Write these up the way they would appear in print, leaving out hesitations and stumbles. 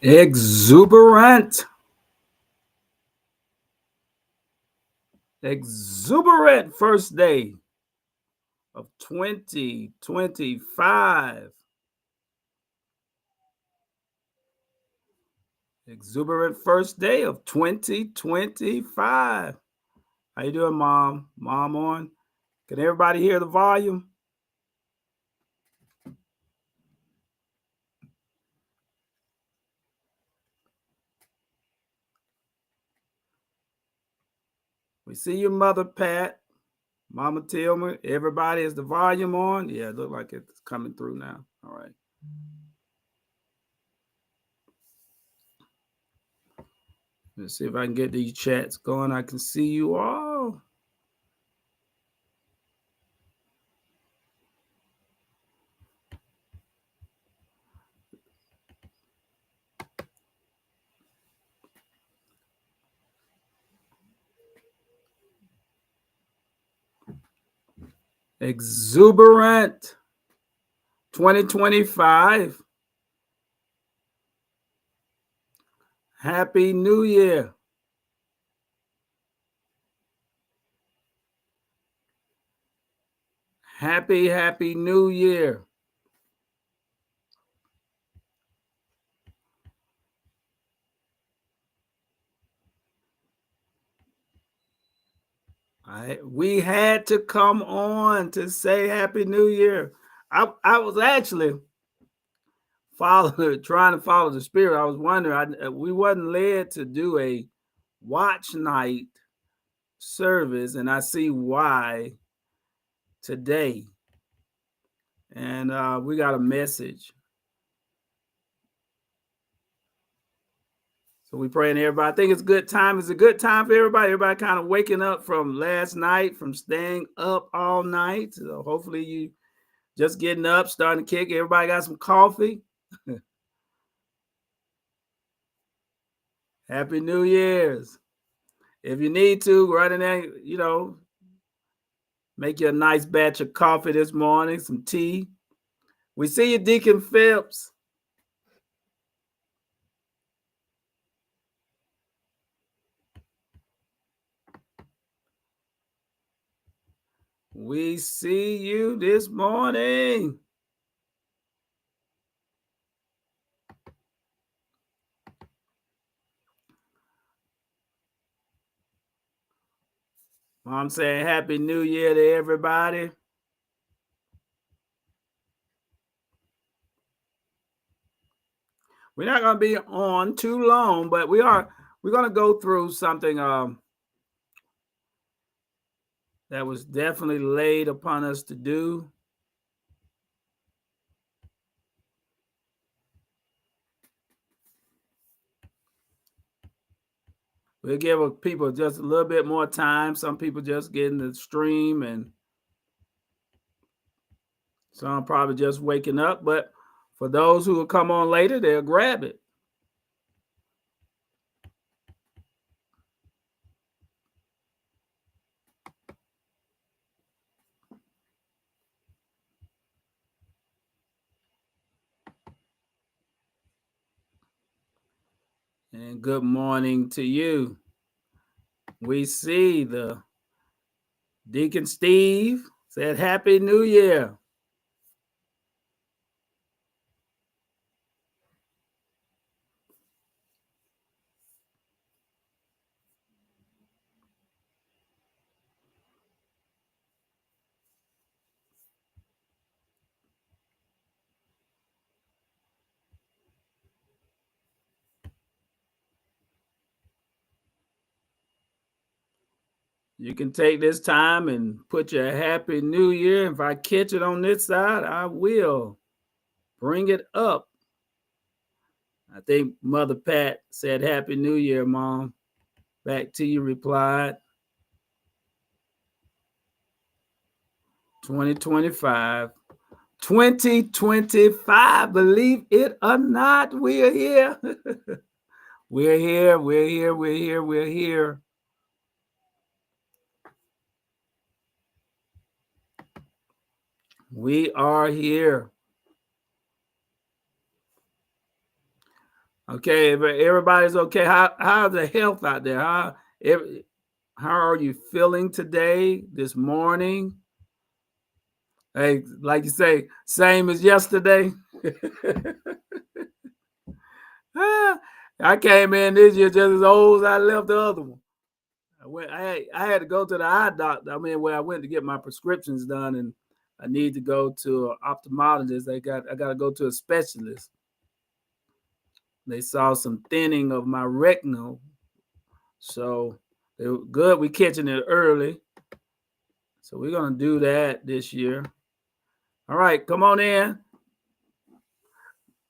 Exuberant. Exuberant first day of 2025. Exuberant first day of 2025. How you doing, Mom? Mom on? Can everybody hear the volume? We see you, Mother Pat. Mama Tillman. Everybody, is the volume on? Yeah, it looks like it's coming through now. All right. Let's see if I can get these chats going. I can see you all. Exuberant 2025. Happy New Year. Happy New Year. We had to come on to say Happy New Year. I was actually trying to follow the spirit. I was wondering, we wasn't led to do a watch night service, and I see why today. And we got a message. So we praying everybody. I think it's a good time. It's a good time for everybody. Everybody kind of waking up from last night, from staying up all night. So hopefully you just getting up, starting to kick. Everybody got some coffee. Happy New Year's. If you need to, right in there, make you a nice batch of coffee this morning, some tea. We see you, Deacon Phipps. We see you this morning. I'm saying Happy New Year to everybody. We're not going to be on too long, but we're going to go through something that was definitely laid upon us to do. We'll give people just a little bit more time. Some people just getting the stream, and some probably just waking up. But for those who will come on later, they'll grab it. And good morning to you. We see the Deacon Steve said Happy New Year. You can take this time and put your Happy New Year. If I catch it on this side, I will bring it up. I think Mother Pat said Happy New Year, Mom. Back to you, replied. 2025. 2025. Believe it or not, we're here. We're here. We're here. We're here. We're here. We are here. Okay, if everybody's okay. How's the health out there? How are you feeling today, this morning? Hey, like you say, same as yesterday. I came in this year just as old as I left the other one. I had to go to the eye doctor. I mean, where I went to get my prescriptions done, and I need to go to an ophthalmologist. I got to go to a specialist. They saw some thinning of my retinal, so it was good. We catching it early, so we're gonna do that this year. All right, come on in,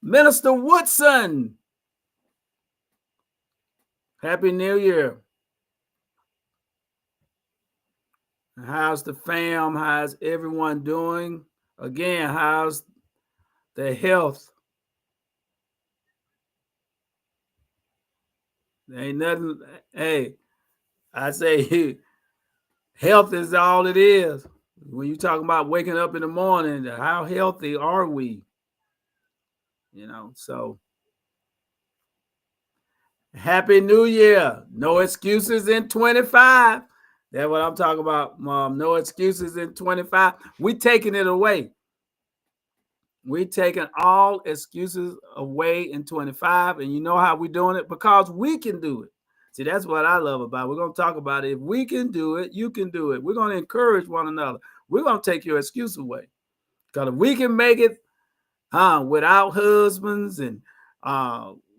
Minister Woodson. Happy New Year. How's the fam? How's everyone doing? Again, how's the health? Ain't nothing. Hey, I say health is all it is. When you talking about waking up in the morning, how healthy are we? So Happy New Year. No excuses in 25. That's what I'm talking about, Mom. No excuses in 25. We taking it away. We taking all excuses away in 25. And you know how we doing it? Because we can do it. See, that's what I love about it. We're going to talk about it. If we can do it, you can do it. We're going to encourage one another. We're going to take your excuse away. Because if we can make it without husbands and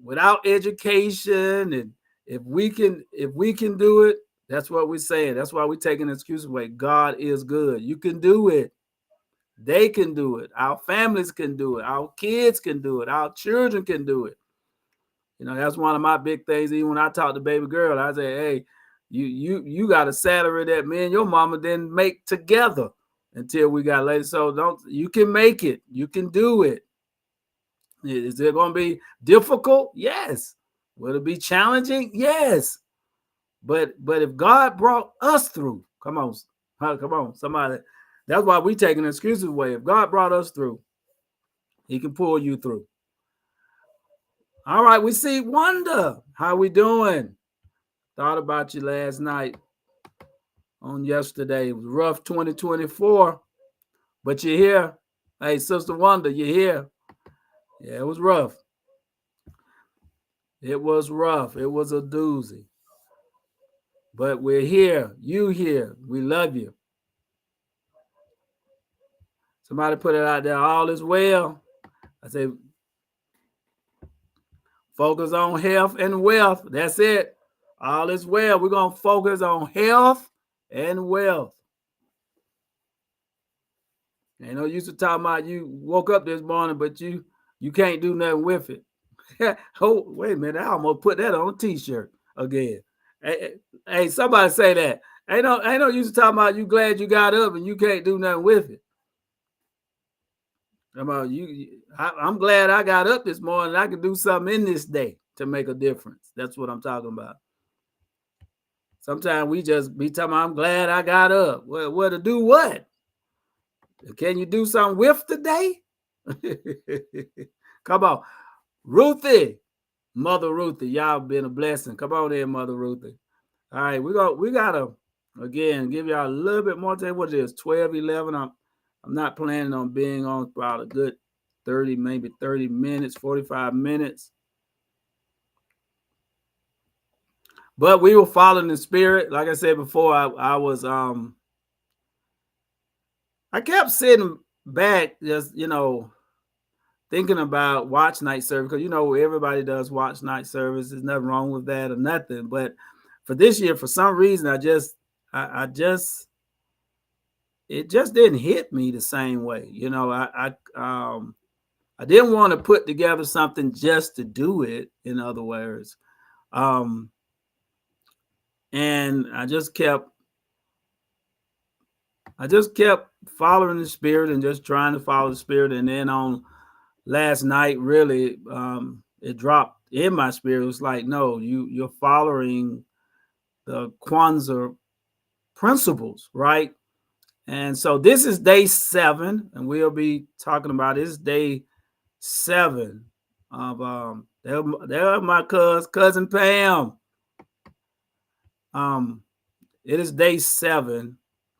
without education, and if we can do it, that's what we're saying. That's why we're taking excuses away. God is good. You can do it. They can do it. Our families can do it. Our kids can do it. Our children can do it. That's one of my big things. Even when I talk to baby girl, I say, hey, you got a salary that me and your mama didn't make together until we got later. So you can make it. You can do it. Is it going to be difficult? Yes. Will it be challenging? Yes. But if God brought us through, come on, somebody. That's why we taking excuses away. If God brought us through, He can pull you through. All right, we see Wanda. How we doing? Thought about you last night on yesterday. It was rough 2024, but you're here. Hey, Sister Wanda, you're here. Yeah, it was rough. It was rough. It was a doozy. But we're here. You here. We love you. Somebody put it out there. All is well. I say, focus on health and wealth. That's it. All is well. We're going to focus on health and wealth. Ain't no use to talk about you woke up this morning, but you can't do nothing with it. Oh, wait a minute. I almost put that on a t-shirt again. Hey, somebody say that. Ain't no use to talk about you glad you got up and you can't do nothing with it. I'm glad I got up this morning. I can do something in this day to make a difference. That's what I'm talking about. Sometimes we just be talking about, I'm glad I got up. Well, to do what? Can you do something with today? Come on. Ruthie. Mother Ruthie. Y'all been a blessing. Come on in, Mother Ruthie. All right, we gotta again give y'all a little bit more time. What it is, 12:11. I'm not planning on being on for about a good 30, maybe 30 minutes, 45 minutes. But we were following the spirit. Like I said before, I was I kept sitting back, just thinking about watch night service, because everybody does watch night service. There's nothing wrong with that or nothing. But for this year, for some reason, I just it just didn't hit me the same way. I didn't want to put together something just to do it, in other words. And I just kept following the spirit and just trying to follow the spirit. And then on last night, really, it dropped in my spirit. It was like, no, you're following the KWANZAA principles, right? And so this is day 7, and we'll be talking about this day 7 of There my cousin Pam. Um, it is day 7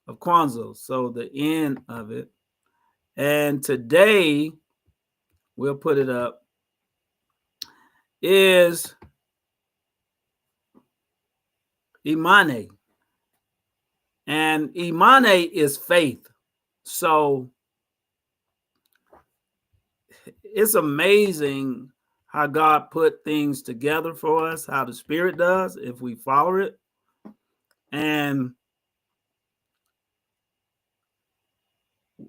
of KWANZAA, so the end of it. And today, we'll put it up, is Imani. And Imani is faith. So it's amazing how God put things together for us, how the Spirit does if we follow it. And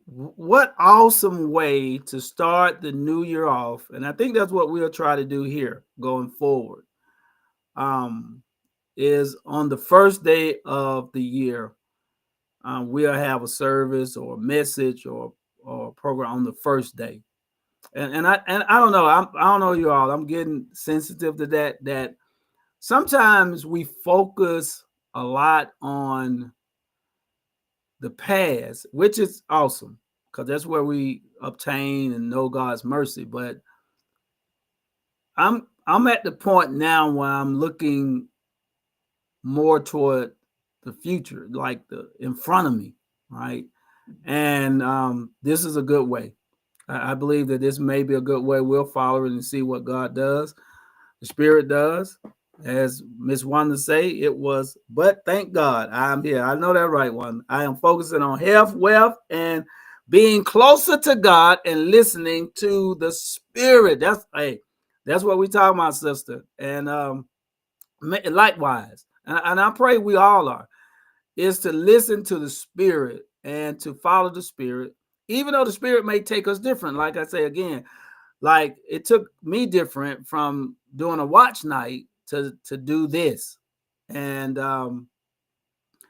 what awesome way to start the new year off. And I think that's what we'll try to do here going forward. Is on the first day of the year, we'll have a service or a message or a program on the first day. And I don't know. I don't know you all. I'm getting sensitive to that sometimes we focus a lot on the past, which is awesome because that's where we obtain and know God's mercy. But I'm at the point now where I'm looking more toward the future, like the in front of me, right? And this is a good way. I believe that this may be a good way. We'll follow it and see what God does, the Spirit does. As Miss Wanda say, it was, but thank God I'm here. I know that right one. I am focusing on health, wealth, and being closer to God and listening to the Spirit. That's what we talk about, sister. And likewise, and I pray we all are, is to listen to the Spirit and to follow the Spirit, even though the Spirit may take us different. Like I say again, like it took me different from doing a watch night to do this. And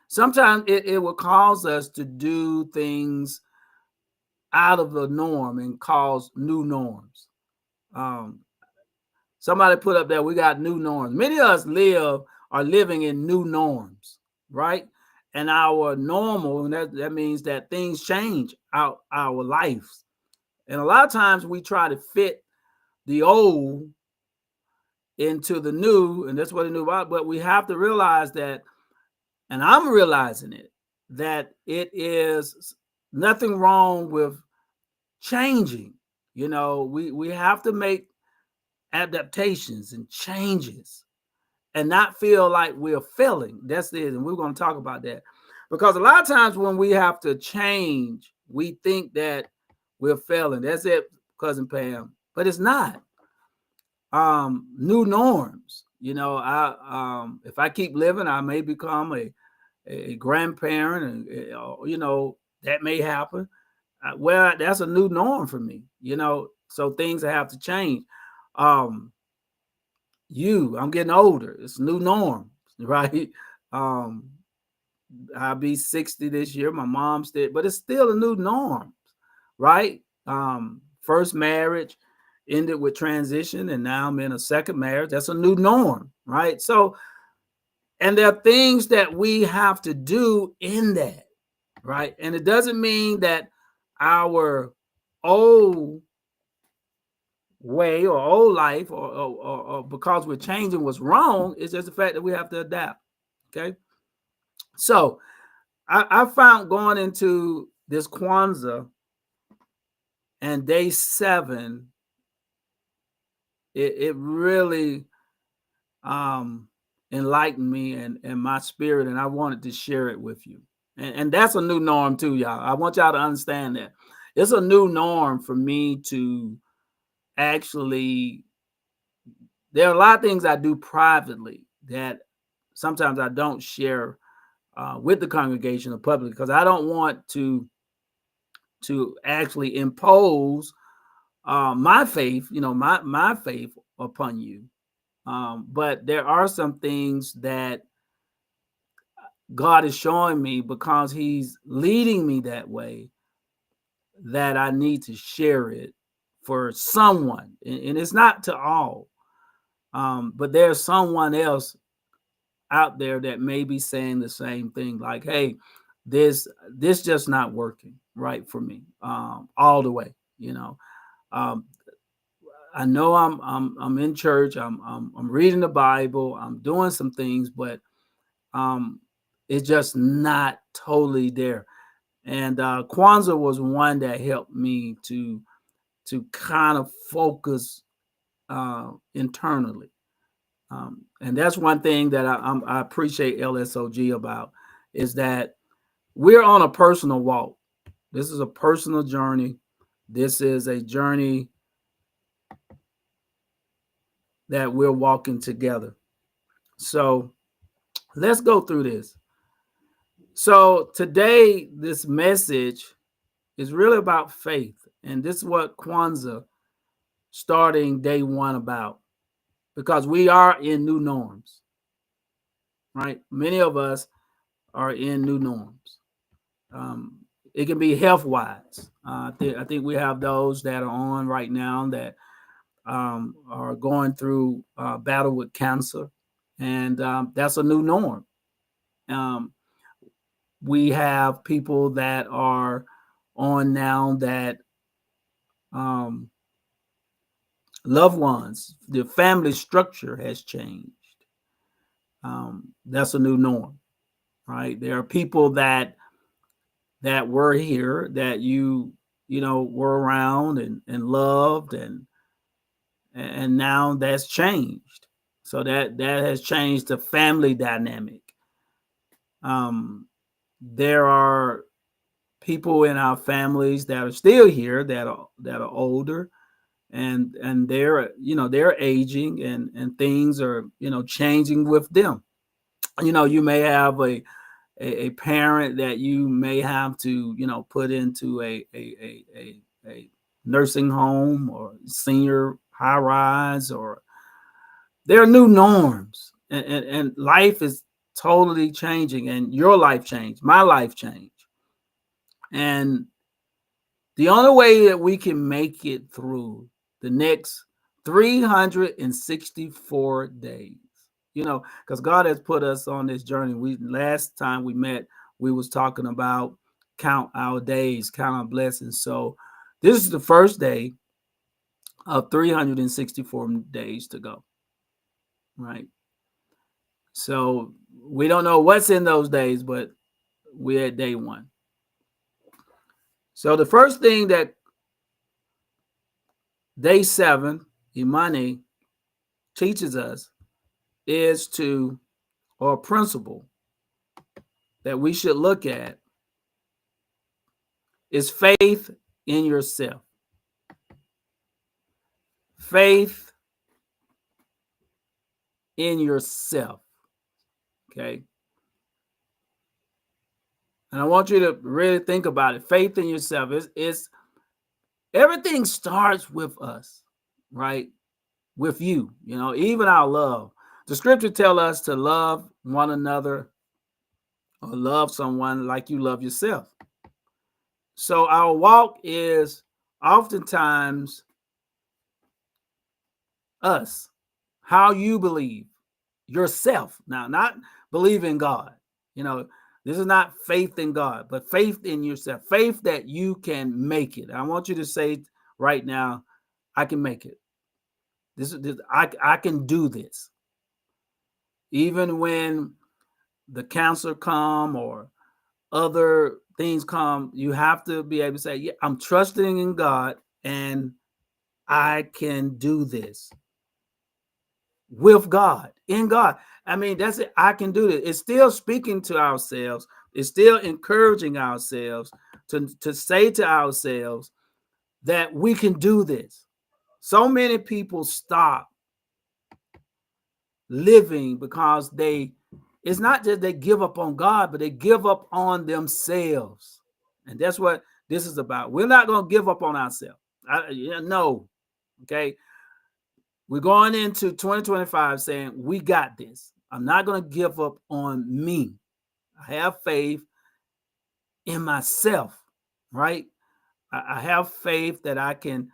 sometimes it will cause us to do things out of the norm and cause new norms. Um, Somebody put up there, we got new norms. Many of us are living in new norms, right? And our normal, and that means that things change our lives. And a lot of times we try to fit the old into the new, and that's what the new about. But we have to realize that, and I'm realizing it, that it is nothing wrong with changing. We have to make adaptations and changes and not feel like we're failing. That's it. And we're going to talk about that. Because a lot of times when we have to change, we think that we're failing. That's it, Cousin Pam. But it's not. New norms. If I keep living, I may become a grandparent, and that may happen. Well, that's a new norm for me. So things have to change. I'm getting older. It's new norm, right? Um, I'll be 60 this year. My mom's dead, but it's still a new norm, right? First marriage ended with transition, and now I'm in a second marriage. That's a new norm, right? So, and there are things that we have to do in that, right? And it doesn't mean that our old way or old life or because we're changing what's wrong. It's just the fact that we have to adapt. Okay. So I found going into this Kwanzaa and day 7, it really enlightened me and my spirit, and I wanted to share it with you. And that's a new norm too, y'all. I want y'all to understand that it's a new norm for me to actually. There are a lot of things I do privately that sometimes I don't share with the congregation or public because I don't want to actually impose my faith, my faith upon you. But there are some things that God is showing me because He's leading me that way that I need to share it for someone, and it's not to all, but there's someone else out there that may be saying the same thing, like, hey, this just not working right for me all the way. um I know I'm in church. I'm reading the Bible. I'm doing some things, but um, it's just not totally there. And Kwanzaa was one that helped me to kind of focus internally. And that's one thing that I appreciate LSOG about is that we're on a personal walk. This is a personal journey. This is a journey that we're walking together. So let's go through this. So today, this message is really about faith. And this is what Kwanzaa starting day one about, because we are in new norms, right? Many of us are in new norms. Um, it can be health wise. I think we have those that are on right now that are going through battle with cancer, and that's a new norm. Um, we have people that are on now that um, loved ones, the family structure has changed. That's a new norm, right? There are people that were here that you know were around and loved, and now that's changed. So that has changed the family dynamic. Um, there are people in our families that are still here that are older, and they're they're aging, and things are changing with them. You may have a parent that you may have to put into a nursing home or senior high rise, or there are new norms, and life is totally changing, and your life changed, my life changed, and the only way that we can make it through the next 364 days, because God has put us on this journey. We last time we met, we was talking about count our days, count our blessings. So this is the first day of 364 days to go, right? So we don't know what's in those days, but we're at day one. So the first thing that day 7, Imani, teaches us is or a principle that we should look at is faith in yourself. Faith in yourself. Okay. And I want you to really think about it. Faith in yourself is everything starts with us, right? With you, even our love. The scripture tell us to love one another or love someone like you love yourself. So our walk is oftentimes us, how you believe yourself. Now, not believe in God. This is not faith in God, but faith in yourself. Faith that you can make it. I want you to say right now, I can make it. I can do this. Even when the cancer come or other things come, you have to be able to say, yeah, I'm trusting in God and I can do this with God, in God. I mean, that's it. I can do this. It's still speaking to ourselves. It's still encouraging ourselves to say to ourselves that we can do this. So many people stop living because it's not just they give up on God, but they give up on themselves. And that's what this is about. We're not going to give up on ourselves. No. Okay. We're going into 2025 saying, we got this. I'm not going to give up on me. I have faith in myself, right? I have faith that I can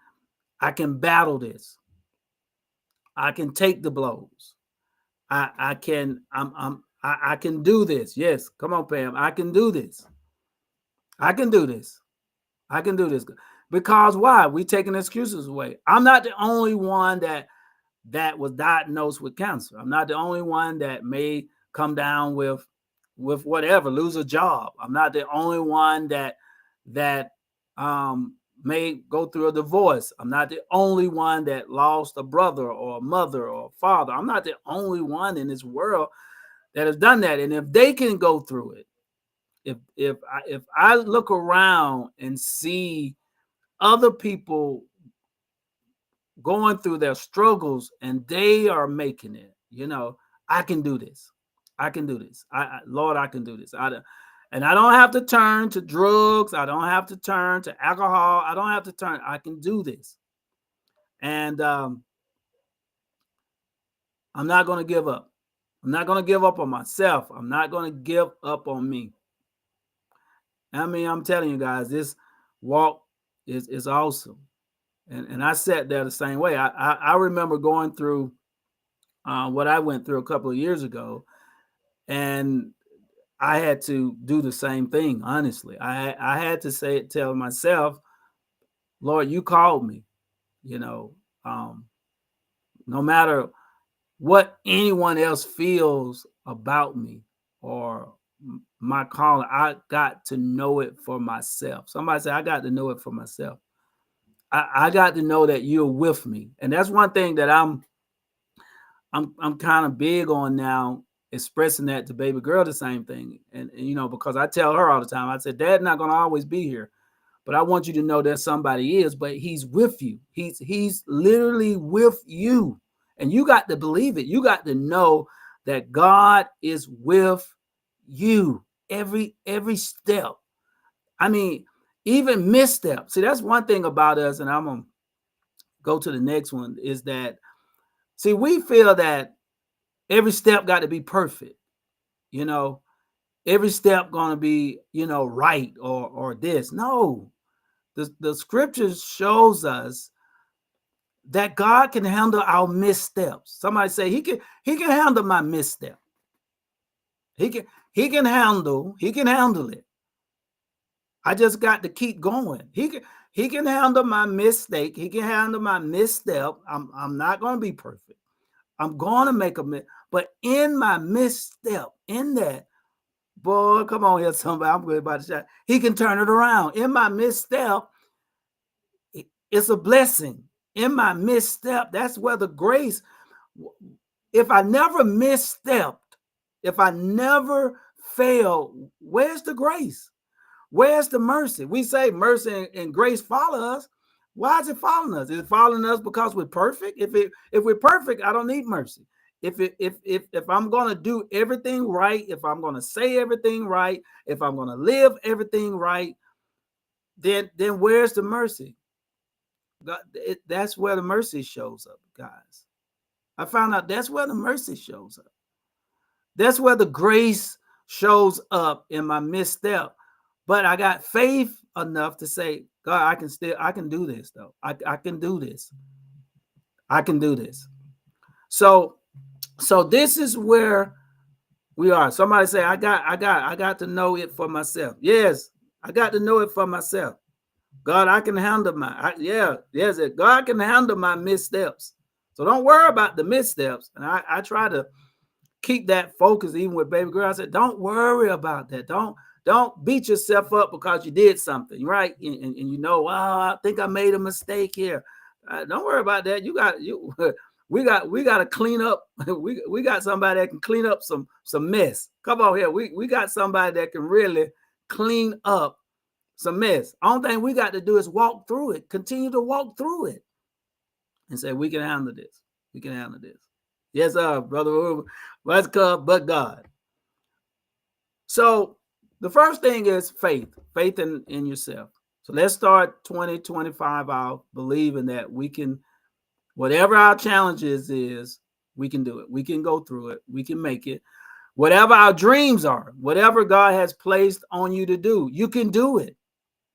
battle this. I can take the blows. I can do this. Yes, come on, Pam. I can do this. I can do this. I can do this. Because why? We taking excuses away. I'm not the only one that was diagnosed with cancer. I'm not the only one that may come down with whatever, lose a job. I'm not the only one that may go through a divorce. I'm not the only one that lost a brother or a mother or a father. I'm not the only one in this world that has done that. And if they can go through it, if I look around and see other people going through their struggles and they are making it, I can do this. I can do this. Lord, I can do this. And I don't have to turn to drugs. I don't have to turn to alcohol. I don't have to turn. I can do this. And I'm not going to give up. I'm not going to give up on myself. I'm not going to give up on me. I mean, I'm telling you guys, this walk is awesome. And I sat there the same way. I remember going through what I went through a couple of years ago, and I had to do the same thing. Honestly, I had to tell myself, Lord, you called me. No matter what anyone else feels about me or my calling, I got to know it for myself. Somebody said, I got to know it for myself. I got to know that you're with me. And that's one thing that I'm kind of big on now, expressing that to baby girl, the same thing. And because I tell her all the time, I said, Dad's not going to always be here, but I want you to know that somebody is, but he's with you. He's literally with you. And you got to believe it. You got to know that God is with you every step. I mean, even misstep. See, that's one thing about us, and I'm going to go to the next one, is that, see, we feel that every step got to be perfect. Every step going to be, right or this. No, the scriptures shows us that God can handle our missteps. Somebody say he can handle my misstep. He can handle it. I just got to keep going. He can handle my mistake. He can handle my misstep. I'm not going to be perfect. I'm going to make a mistake. But in my misstep, in that, boy, come on here, somebody. I'm good about to shout. He can turn it around. In my misstep, it's a blessing. In my misstep, that's where the grace. If I never misstepped, if I never failed, where's the grace? Where's the mercy? We say mercy and grace follow us. Why is it following us? Is it following us because we're perfect? If we're perfect, I don't need mercy. If I'm going to do everything right, if I'm going to say everything right, if I'm going to live everything right, then where's the mercy? God, that's where the mercy shows up, guys. I found out that's where the mercy shows up. That's where the grace shows up in my misstep. But I got faith enough to say, God, I can do this though. I can do this. I can do this. So this is where we are. Somebody say, I got to know it for myself. Yes, I got to know it for myself. God, I can handle God can handle my missteps. So don't worry about the missteps. And I try to keep that focus even with baby girl. I said, don't worry about that. Don't beat yourself up because you did something, right? And I think I made a mistake here. Don't worry about that. We got to clean up. We got somebody that can clean up some mess. Come on here. We got somebody that can really clean up some mess. Only thing we got to do is walk through it. Continue to walk through it, and say we can handle this. We can handle this. Yes, brother. Let's come, but God. So the first thing is faith in yourself. So let's start 2025 out believing that we can, whatever our challenges is, we can do it. We can go through it. We can make it. Whatever our dreams are, whatever God has placed on you to do, you can do it.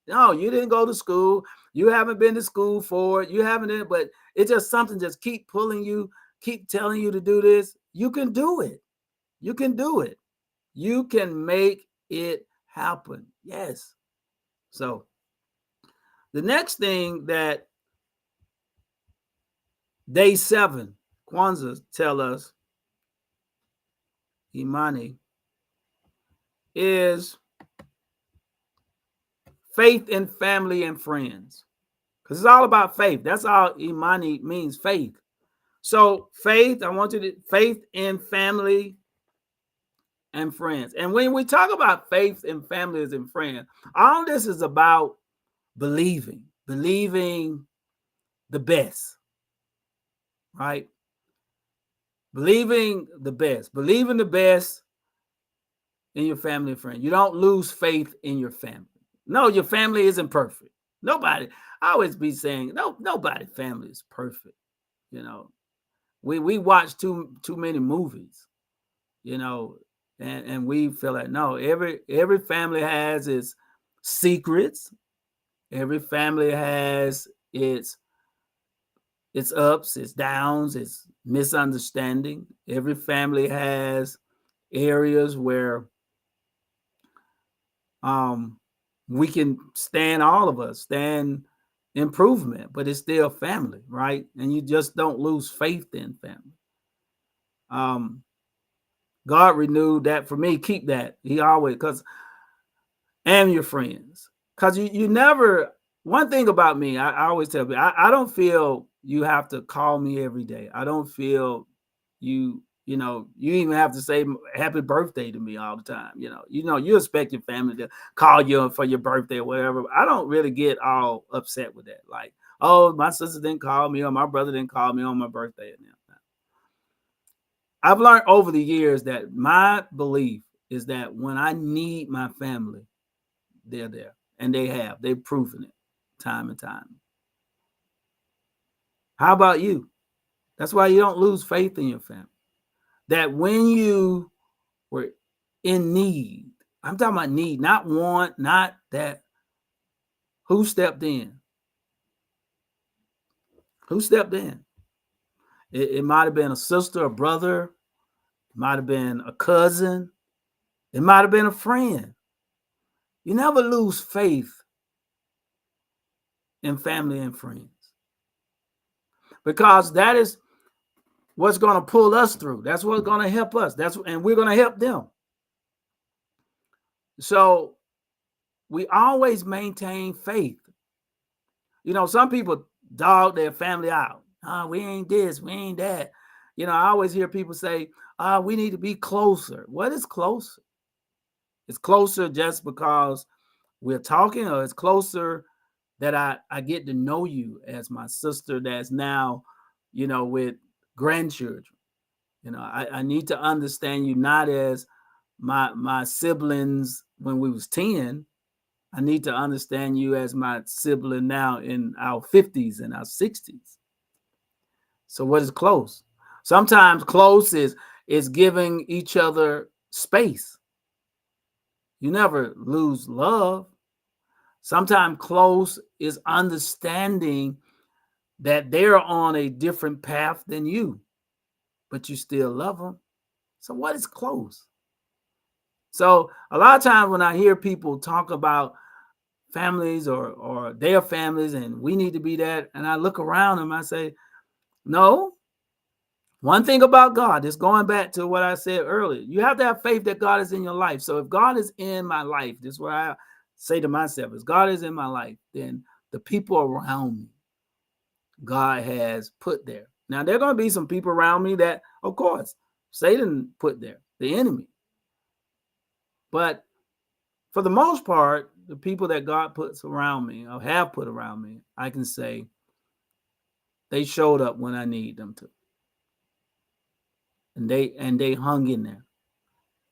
No, you didn't go to school. You haven't been to school for it. You haven't, but it's just something just keep pulling you, keep telling you to do this. You can do it. You can do it. You can make it happen. Yes. So The next thing that day 7, KWANZAA tell us, Imani, is faith in family and friends. Because it's all about faith. That's all Imani means, faith. So faith, I want you to faith in family and friends. And when we talk about faith in families and friends, all this is about believing the best, right? Believing the best in your family and friends. You don't lose faith in your family. No, your family isn't perfect. Nobody, I always be saying, nobody family is perfect. You know, we watch too many movies, you know, and we feel like no, every family has its secrets. Every family has its ups, its downs, its misunderstanding. Every family has areas where we can stand, all of us stand improvement, but it's still family, right? And you just don't lose faith in family. God renewed that for me. Keep that. He always, because, and your friends, because you never, one thing about me, I always tell people, I don't feel you have to call me every day. I don't feel you know, you even have to say happy birthday to me all the time. You expect your family to call you for your birthday or whatever. I don't really get all upset with that. Like, oh, my sister didn't call me or my brother didn't call me on my birthday. I've learned over the years that my belief is that when I need my family, they're there. And they've proven it time and time. How about you? That's why you don't lose faith in your family. That when you were in need, I'm talking about need, not want, not that. Who stepped in? Who stepped in? It might have been a sister, a brother, it might have been a cousin, it might have been a friend. You never lose faith in family and friends, because that is what's going to pull us through. That's what's going to help us. And we're going to help them. So we always maintain faith. You know, some people dog their family out. Oh, we ain't this, we ain't that. You know, I always hear people say, we need to be closer. What is closer? It's closer just because we're talking, or it's closer that I get to know you as my sister that's now, with grandchildren. I need to understand you not as my siblings when we was 10. I need to understand you as my sibling now in our 50s and our 60s. So what is close? Sometimes close is giving each other space. You never lose love. Sometimes close is understanding that they're on a different path than you, but you still love them. So what is close? So a lot of times when I hear people talk about families or their families and we need to be that, and I look around them, I say, no. One thing about God is going back to what I said earlier. You have to have faith that God is in your life. So if God is in my life, this is what I say to myself, is God is in my life, then the people around me, God has put there. Now, there are going to be some people around me that, of course, Satan put there, the enemy. But for the most part, the people that God puts around me or have put around me, I can say they showed up when I need them to. And they hung in there.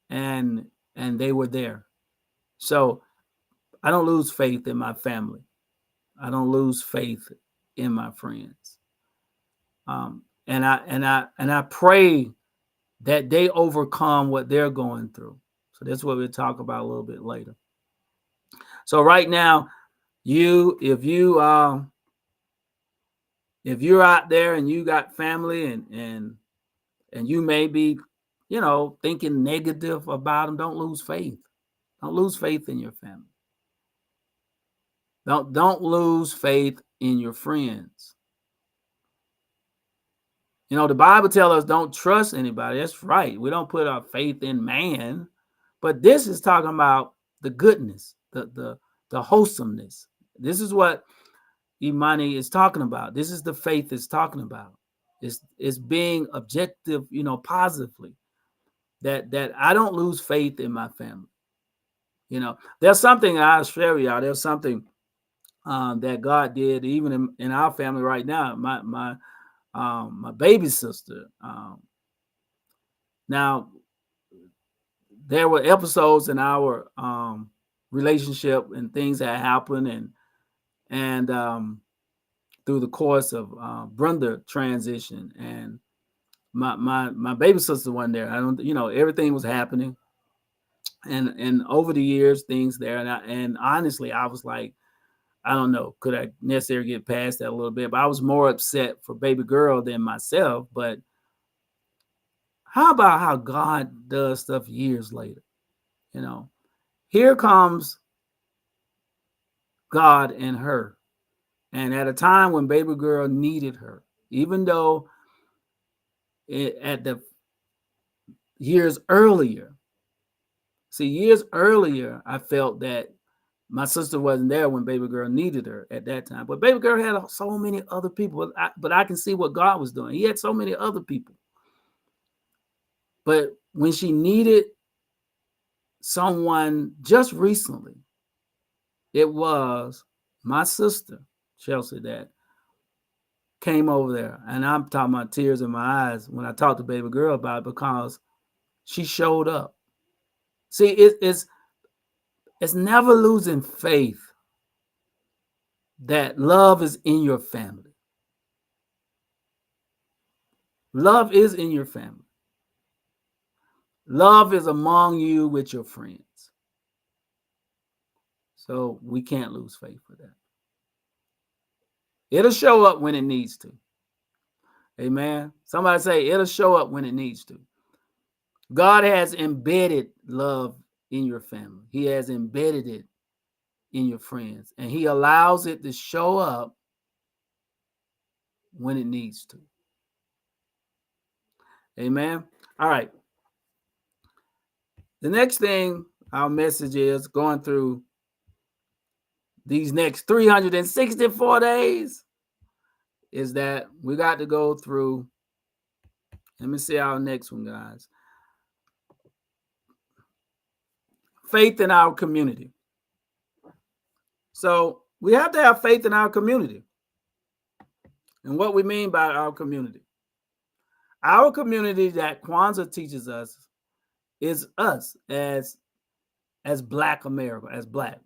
And they were there. So I don't lose faith in my family. I don't lose faith in my friends. And I pray that they overcome what they're going through. So that's what we'll talk about a little bit later. So right now, if you're out there and you got family and you may be, thinking negative about them, don't lose faith. Don't lose faith in your family. Don't lose faith in your friends. You know, the Bible tells us don't trust anybody. That's right. We don't put our faith in man. But this is talking about the goodness, the wholesomeness. This is what Imani is talking about. This is the faith it's talking about. It's being objective, you know, positively. That I don't lose faith in my family. You know, there's something I'll share with y'all. There's something that God did even in our family right now. My baby sister. Now there were episodes in our relationship and things that happened, and through the course of Brenda transition, and my baby sister wasn't there. I don't, you know, everything was happening, and over the years things there, and honestly, I was like, I don't know, could I necessarily get past that a little bit? But I was more upset for baby girl than myself. But how about how God does stuff years later? You know, here comes God and her. And at a time when baby girl needed her, even though at the years earlier, years earlier, I felt that my sister wasn't there when baby girl needed her at that time. But baby girl had so many other people. But I can see what God was doing. He had so many other people. But when she needed someone just recently, it was my sister, Chelsea, that came over there. And I'm talking about tears in my eyes when I talked to baby girl about it, because she showed up. See, it's never losing faith that love is in your family. Love is in your family. Love is among you with your friends. So we can't lose faith for that. It'll show up when it needs to. Amen. Somebody say it'll show up when it needs to. God has embedded love in your family. He has embedded it in your friends, and he allows it to show up when it needs to. Amen. All right. The next thing our message is going through these next 364 days is that we got to go through. Let me see our next one, guys. Faith in our community. So we have to have faith in our community. And what we mean by our community. Our community that KWANZAA teaches us is us as Black America, as Black.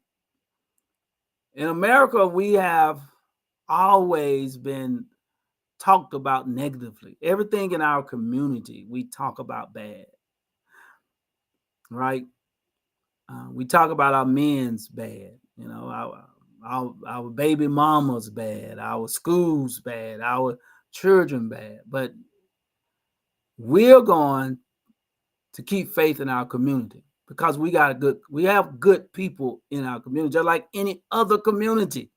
In America, we have always been talked about negatively. Everything in our community, we talk about bad, right? We talk about our men's bad, you know, our baby mamas bad, our schools bad, our children bad. But we're going to keep faith in our community because we have good people in our community, just like any other community.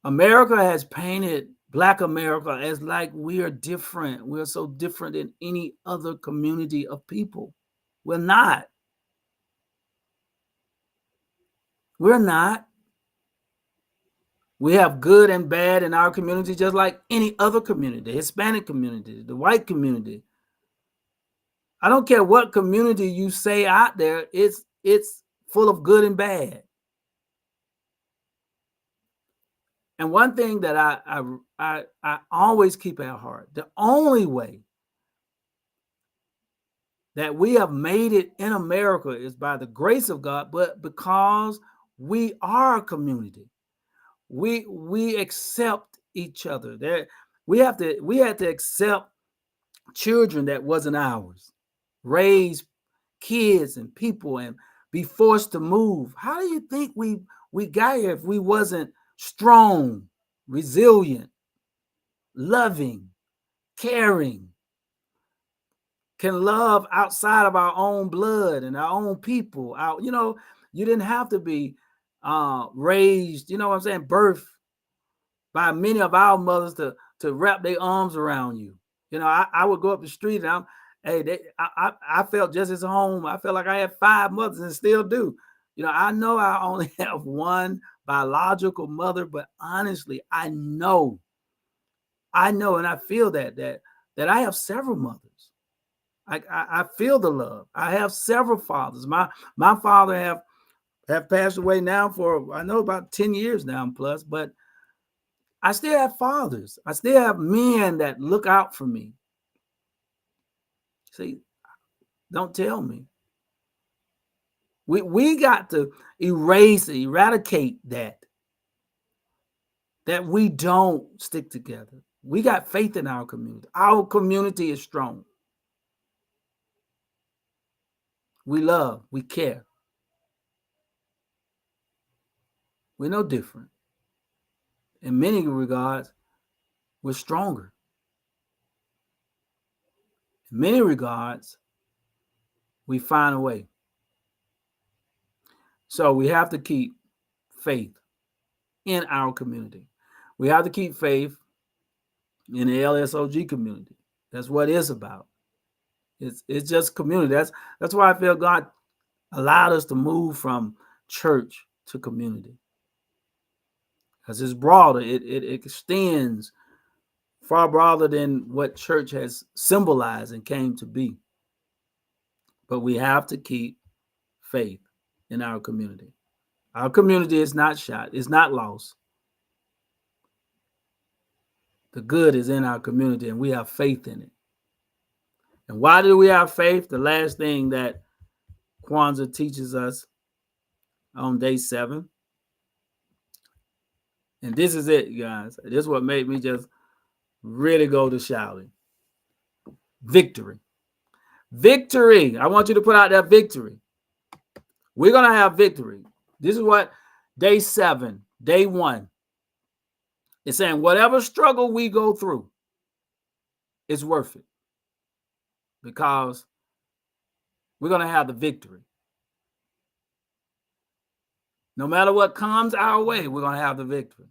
America has painted Black America as like we are different. We're so different than any other community of people. We're not. We're not. We have good and bad in our community, just like any other community, the Hispanic community, the white community. I don't care what community you say out there, it's full of good and bad. And one thing that I always keep at heart, the only way that we have made it in America is by the grace of God, but because we are a community. We accept each other. We had to accept children that wasn't ours, raise kids and people, and be forced to move. How do you think we got here if we wasn't strong, resilient, loving, caring, can love outside of our own blood and our own people? You didn't have to be raised, you know what I'm saying, birthed by many of our mothers to wrap their arms around you. You know, I would go up the street and I felt just as home. I felt like I had 5 mothers and still do. You know, I know I only have one biological mother, but honestly, I know, and I feel that I have several mothers. I feel the love. I have several fathers. My father have passed away now for, I know, about 10 years now plus, but I still have fathers. I still have men that look out for me. See, don't tell me. We got to eradicate that we don't stick together. We got faith in our community. Our community is strong. We love, we care. We're no different. In many regards, we're stronger. In many regards, we find a way. So we have to keep faith in our community. We have to keep faith in the LSOG community. That's what it's about. It's just community. That's why I feel God allowed us to move from church to community, because it's broader. It extends far broader than what church has symbolized and came to be. But we have to keep faith in our community. Our community is not shot. It's not lost. The good is in our community, and we have faith in it. And why do we have faith? The last thing that KWANZAA teaches us on day 7. And this is it, guys. This is what made me just really go to shouting. Victory. Victory. I want you to put out that victory. We're going to have victory. This is what day 7, day 1, is saying. Whatever struggle we go through, it's worth it, because we're going to have the victory. No matter what comes our way, we're going to have the victory.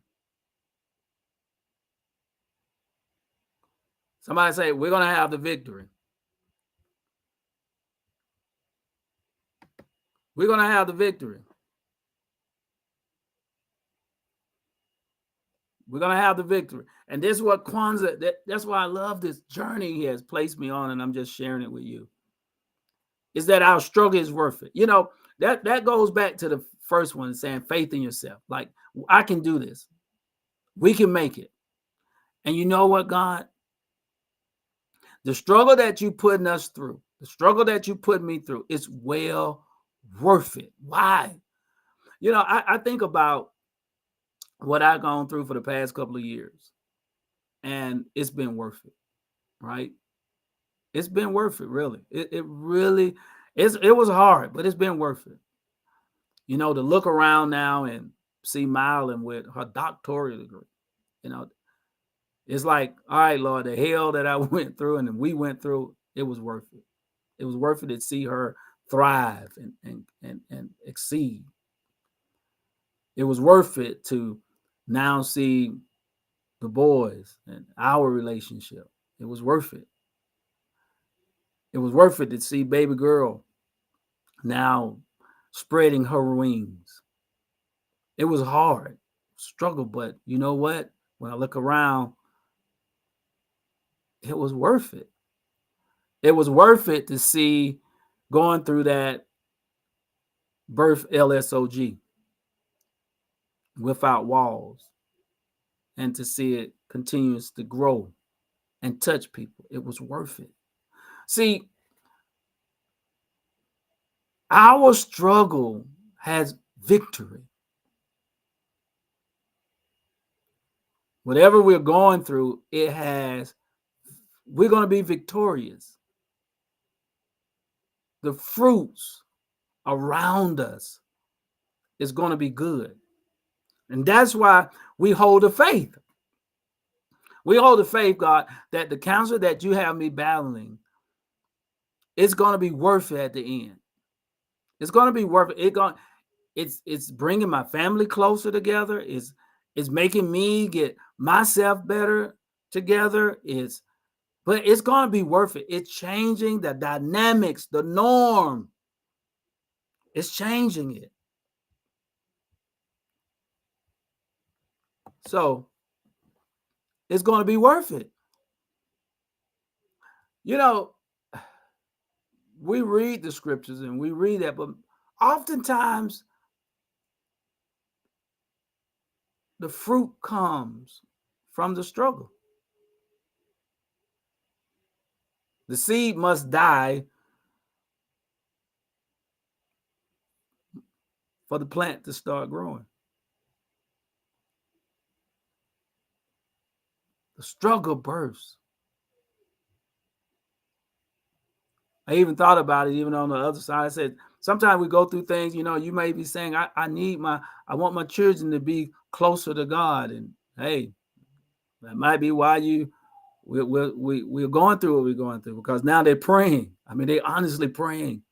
Somebody say, we're going to have the victory. We're going to have the victory. We're going to have the victory. And this is what KWANZAA, that's why I love this journey he has placed me on, and I'm just sharing it with you, is that our struggle is worth it. You know, that goes back to the first one, saying faith in yourself. Like, I can do this. We can make it. And you know what, God? The struggle that you putting us through, the struggle that you put me through, it's well worth it. Why? You know, I think about what I've gone through for the past couple of years, and it's been worth it, right? It's been worth it, really. It really is. It was hard, but it's been worth it. You know, to look around now and see Mylan with her doctoral degree, you know, it's like, all right, Lord, the hell that I went through and we went through, it was worth it. It was worth it to see her thrive and exceed. It was worth it to now see the boys and our relationship. It was worth it. It was worth it to see baby girl now spreading her wings. It was hard, struggle, but you know what? When I look around, it was worth it. It was worth it to see going through that birth LSOG without walls, and to see it continues to grow and touch people. It was worth it. See, our struggle has victory. Whatever we're going through, we're going to be victorious. The fruits around us is going to be good. And that's why we hold the faith. We hold the faith, God, that the cancer that you have me battling, it's going to be worth it at the end. It's going to be worth it. It's bringing my family closer together. It's making me get myself better together. But it's going to be worth it. It's changing the dynamics, the norm. It's changing it. So it's going to be worth it. You know, we read the scriptures and we read that, but oftentimes the fruit comes from the struggle. The seed must die for the plant to start growing. The struggle bursts. I even thought about it, even on the other side. I said, sometimes we go through things, you may be saying, I want my children to be closer to God. And hey, that might be why we're going through what we're going through, because now they're praying. I mean, they're honestly praying.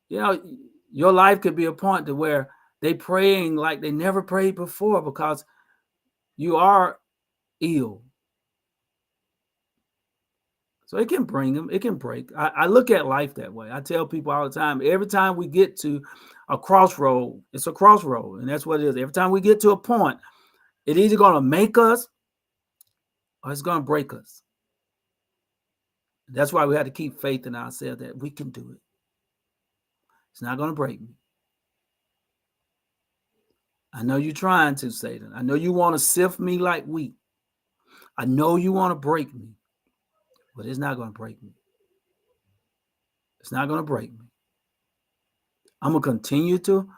Your life could be a point to where they praying like they never prayed before because you are ill. So it can bring them, it can break. I look at life that way. I tell people all the time, every time we get to a crossroad, it's a crossroad. And that's what it is. Every time we get to a point, it's either going to make us or it's going to break us. That's why we have to keep faith in ourselves that we can do it. It's not going to break me. I know you're trying to, Satan. I know you want to sift me like wheat. I know you want to break me, but it's not going to break me. It's not going to break me. I'm going to continue to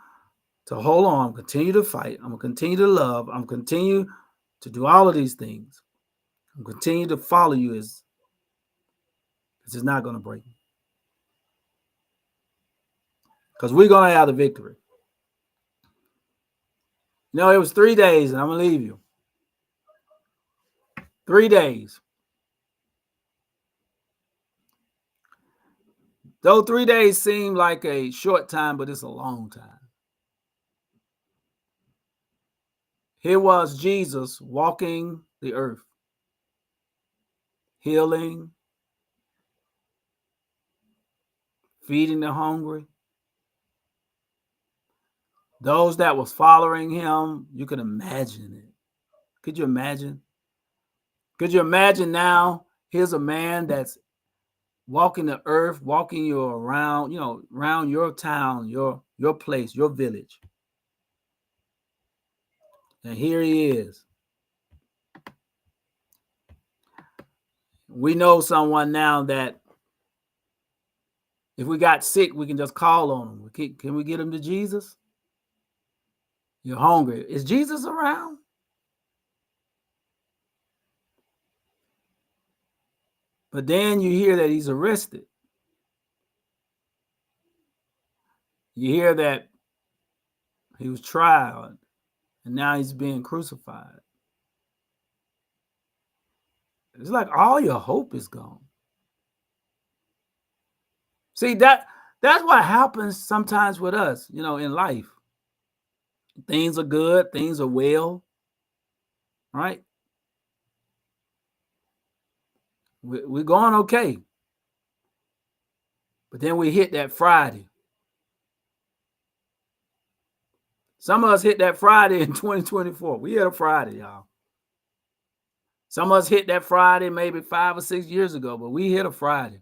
hold on, continue to fight. I'm going to continue to love. I'm going to continue to do all of these things. I'm going to continue to follow you because it's not going to break me. Because we're going to have the victory. It was 3 days, and I'm going to leave you. 3 days. Though 3 days seem like a short time, but it's a long time. Here was Jesus walking the earth, healing, feeding the hungry. Those that was following him, you could imagine it. Could you imagine? Could you imagine now, here's a man that's walking the earth, walking you around, around your town, your place, your village. And here he is. We know someone now that if we got sick, we can just call on him. Can we get him to Jesus? You're hungry. Is Jesus around? But then you hear that he's arrested. You hear that he was tried and now he's being crucified. It's like all your hope is gone. See, that's what happens sometimes with us, in life. Things are good, things are well, right? We're going okay. But then we hit that Friday. Some of us hit that Friday in 2024. We hit a Friday, y'all. Some of us hit that Friday maybe 5 or 6 years ago, but we hit a Friday.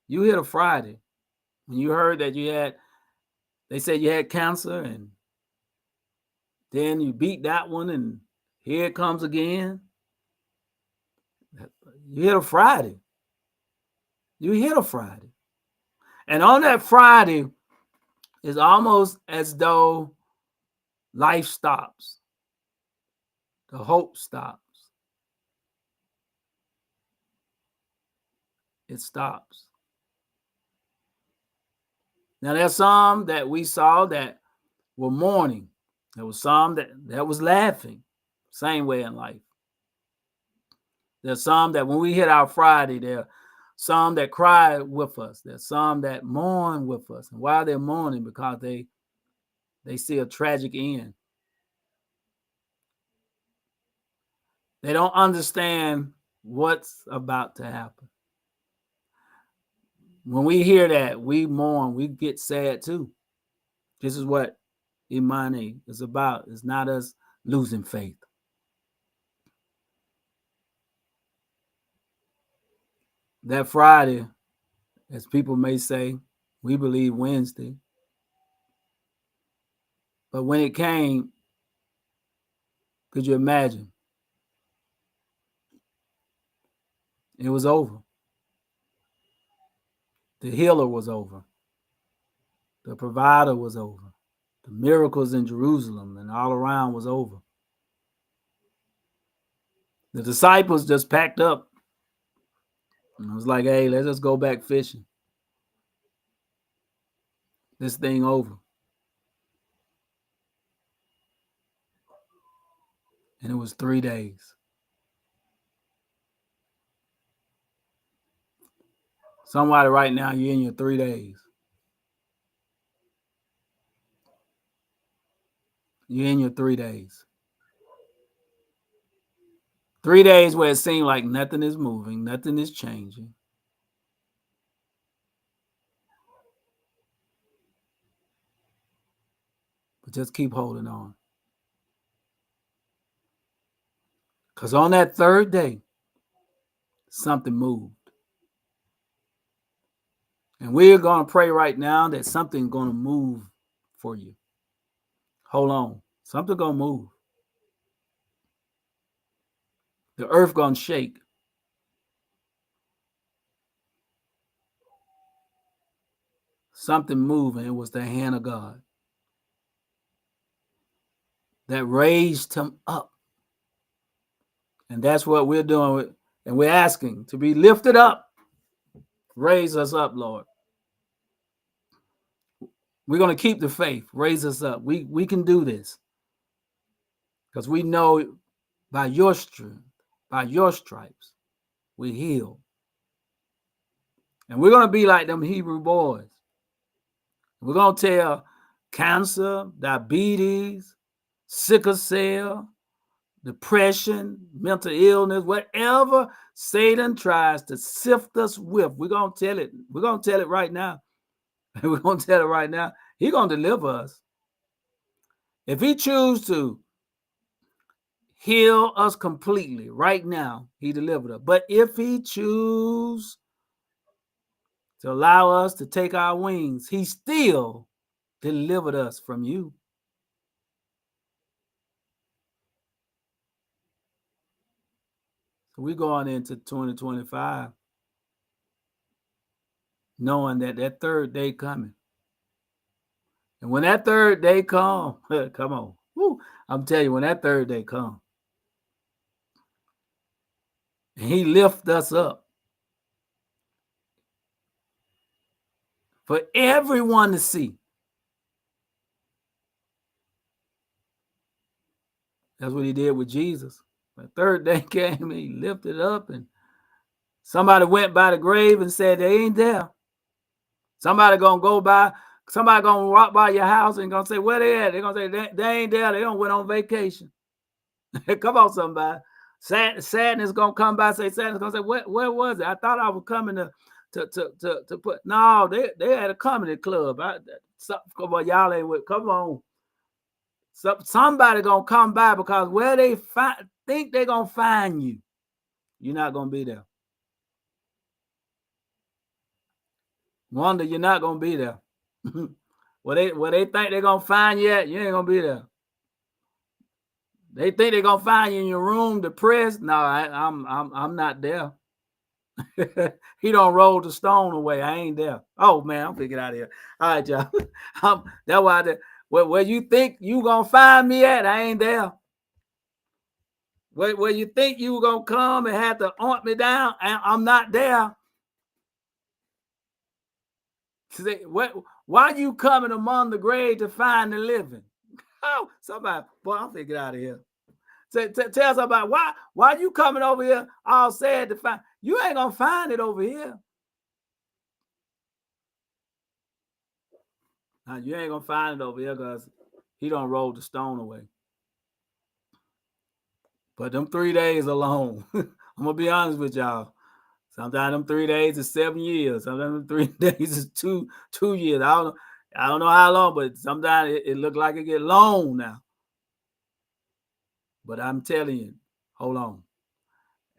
You hit a Friday when you heard that they said you had cancer, and then you beat that one, and here it comes again. You hit a Friday. You hit a Friday. And on that Friday, it's almost as though life stops. The hope stops. It stops. Now, there's some that we saw that were mourning. There was some that was laughing. Same way in life. There's some that when we hit our Friday, they're some that cry with us. There's some that mourn with us. And why they're mourning? Because they see a tragic end. They don't understand what's about to happen. When we hear that, we mourn, we get sad too. This is what Imani is about. It's not us losing faith. That Friday, as people may say, we believe Wednesday. But when it came, could you imagine? It was over. The healer was over. The provider was over. The miracles in Jerusalem and all around was over. The disciples just packed up. And it was like, hey, let's just go back fishing. This thing over. And it was 3 days. Somebody right now, you're in your 3 days. You're in your 3 days. 3 days where it seemed like nothing is moving, nothing is changing. But just keep holding on. Because on that third day, something moved. And we're going to pray right now that something's going to move for you. Hold on. Something's going to move. The earth going to shake. Something moving. It was the hand of God that raised him up. And that's what we're doing. And we're asking to be lifted up. Raise us up, Lord. We're going to keep the faith. Raise us up. We can do this. Because we know by your strength, by your stripes, we heal. And we're going to be like them Hebrew boys. We're going to tell cancer, diabetes, sickle cell, depression, mental illness, whatever Satan tries to sift us with, we're going to tell it. We're going to tell it right now. We're going to tell it right now. He's going to deliver us. If he chooses to heal us completely right now, he delivered us. But if he chooses to allow us to take our wings, he still delivered us from you. So we're going into 2025 knowing that that third day coming. And when that third day come, come on. Woo, I'm telling you, when that third day come, and he lift us up for everyone to see. That's what he did with Jesus. The third day came, he lifted up, and somebody went by the grave and said, they ain't there. Somebody gonna go by, somebody gonna walk by your house and gonna say, where they at? They're gonna say, they ain't there. They don't went on vacation. Come on, somebody. Sadness gonna come by, say sadness gonna say, where was it? I thought I was coming to put. No, they had a comedy club. Come on, y'all ain't with. Come on. Somebody gonna come by because where they think they're gonna find you, you're not gonna be there. Wonder you're not gonna be there. Where they think they're gonna find you at, you ain't gonna be there. They think they're gonna find you in your room depressed. No, I'm not there. He don't roll the stone away. I ain't there. Oh man, I'm gonna get out of here. All right, y'all. That's why where you think you gonna find me at, I ain't there. Where you think you gonna come and have to hunt me down, I'm not there. Why you coming among the grave to find the living? Oh, somebody, boy, I'm gonna get out of here. Tell somebody why you coming over here all sad to find. You ain't gonna find it over here. Now, you ain't gonna find it over here because he don't roll the stone away. But them 3 days alone, I'm gonna be honest with y'all. Sometimes them 3 days is 7 years. Sometimes them 3 days is two years. I don't know how long, but sometimes it look like it get long now. But I'm telling you, hold on.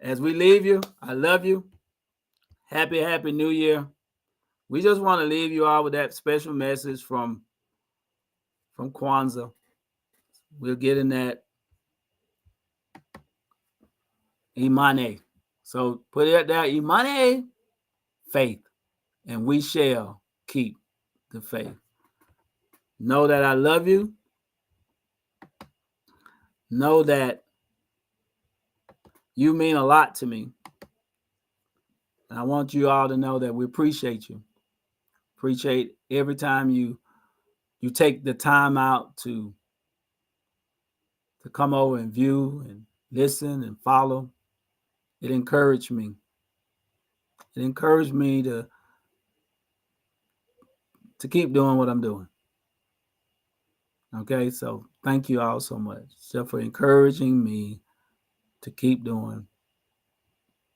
As we leave you, I love you. Happy New Year. We just want to leave you all with that special message from KWANZAA. We'll get in that Imani. So put it there, Imani, faith, and we shall keep the faith. Know that I love you. Know that you mean a lot to me. And I want you all to know that we appreciate you. Appreciate every time you take the time out to come over and view and listen and follow. It encouraged me. It encouraged me to keep doing what I'm doing. Okay, so thank you all so much just for encouraging me to keep doing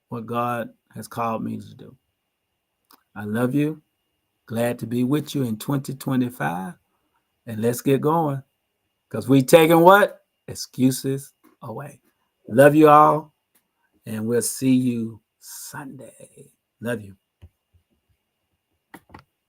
what God has called me to do. I love you. Glad to be with you in 2025. And let's get going. Because we taking what? Excuses away. Love you all. And we'll see you Sunday. Love you.